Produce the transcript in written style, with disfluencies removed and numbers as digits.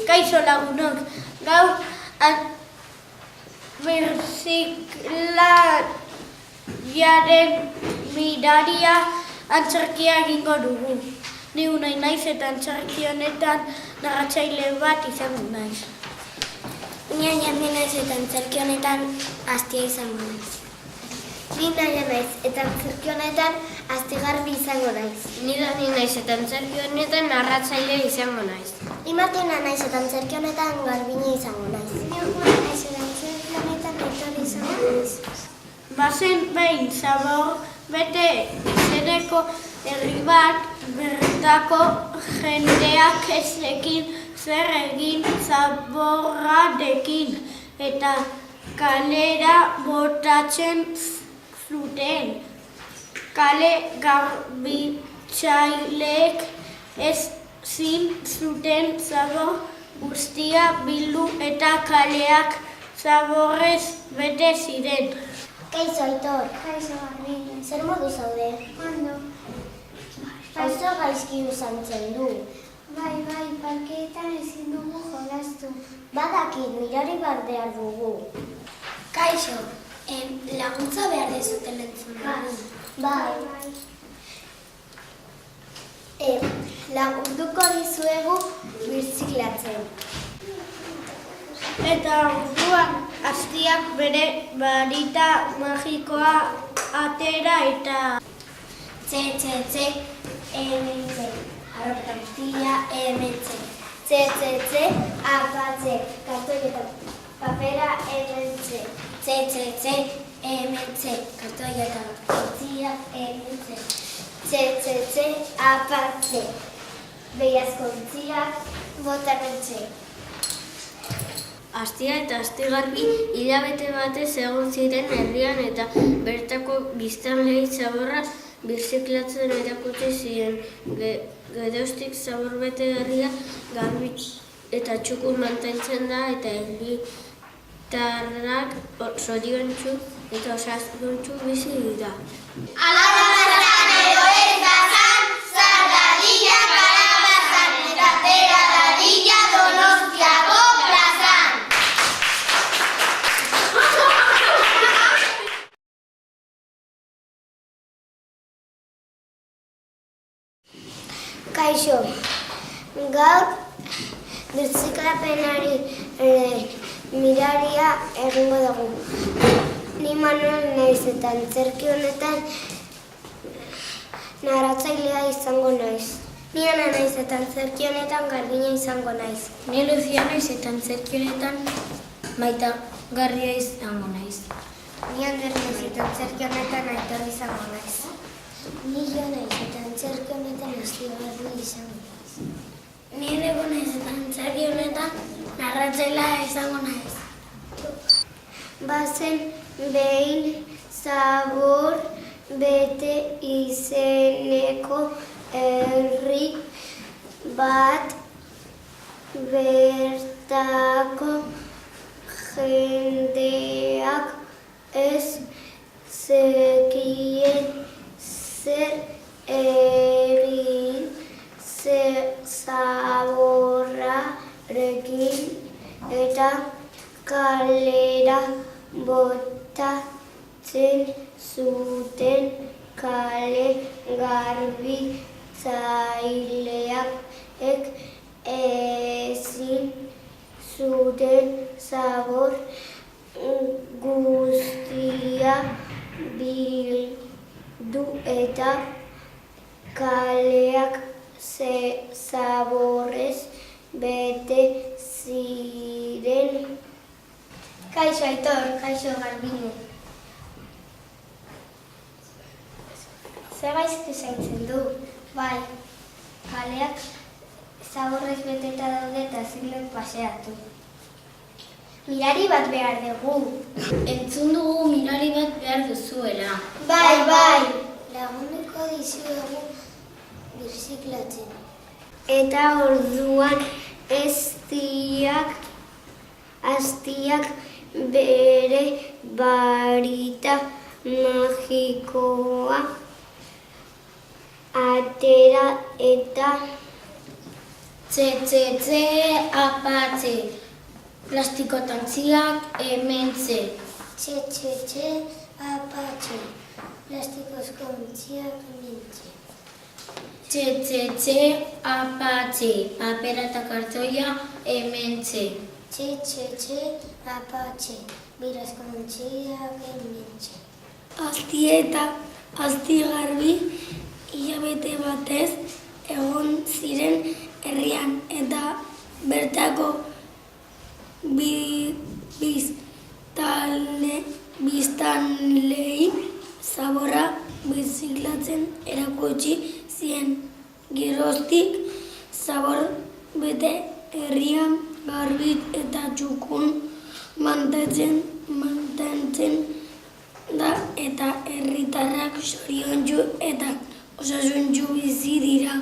Kaixo lagunok, gaur birziklariaren miraria antzerkia egingo dugu. Ni Unai naiz eta antzerki honetan narratzaile bat izango naiz. Ni Añardi naiz eta antzerki honetan Astia izango naiz. Ni Naia naiz eta antzerki honetan Astigarbi izango naiz. Ni Dani naiz eta antzerki honetan narratzaile izango naiz. Ni Martina naiz eta antzerki honetan Garbine izango naiz. Ni Juana naiz eta antzerki honetan Aitor izango naiz. Bazen behin zabor bete izeneko herri bat, bertako jendeak ez zekin zer egin zaborrarekin eta kalera botatzen zuten. Kale garbitzaileek ezin zuten zabor guztia bildu eta kaleak zaborrez bete ziren. Kaixo Aitor. Kaixo Garbine. Zer modu zaude? Ondo. Oso gaizki usantzen du. Bai, parkeetan ezin dugu jolastu. Badakit, mirari bat behar dugu. Kaixo, laguntza behar dezuten entzun dugu. Bai. Lagunduko dizuegu birziklatzen. Eta orduan Astiak bere barita magikoa atera eta Txe, ementxe. Arropeta guztia, ementxe. Txe, apatxe. Kartoietan papera, ementxe. Txe, ementxe. Kartoietan guztia, ementxe. Txe, apatxe. Behiazko guztiak, bota mentxe. Astia eta Astigarbi hilabete batez egon ziren herrian eta bertako biztanleei zaborra birziklatzen erakutsi zien. Geroztik zaborbete herria garbi eta txukun mantentzen da eta herritarrak zoriontsu eta osasuntsu bizi dira. Alabazan edo ez bazan, zar dadila kalabazan eta tera dadila Donostiako plazan. Kaixo, gaur birziklapenari miraria egingo dugu. Ni Manuel naiz eta antzerki honetan narratzailea izango naiz. Ni Ana naiz eta antzerki honetan Garbine izango naiz. Ni Lucia naiz eta antzerki honetan Maitagarria izango naiz. Ni Ander naiz eta antzerki honetan Aitor izango naiz. Ni Jo naiz eta antzerki honetan Astigarbi izango naiz. Ni Rego naiz eta antzerki honetan narratzailea izango naiz. Bazen behin zabor bete izeneko herri bat, bertako jendeak ez zekien zer egin zaborrarekin eta kalera botatzen zuten. Kale garbitzaileak ezin zuten zabor guztia bildu eta kaleak zaborrez bete ziren. Kaixo Aitor, kaixo Garbine. Zer gaizki zaintzen du? Bai, kaleak zaborrez beteta daude eta ezin dut paseatu. Mirari bat behar dugu. Entzun dugu mirari bat behar duzuela. Bai. Lagunduko dizuegu birziklatzen. Eta orduan Astiak bere barita magikoa atera eta Txe, apatxe, plastikotontziak hementxe. Txe, apatxe, plastikozko ontziak hementxe. Txe, apatxe, papera eta kartoia hementxe. Txe, apatxe, birazko ontziak hementxe. Asti garbi hilabete batez egon ziren herrian eta bertako biztanlei zaborra birziklatzen erakutsi zien. Geroztik zabor bete herrian garbi eta txukun mantentzen da eta herritarrak zoriontsu eta osasuntsu bizi dira.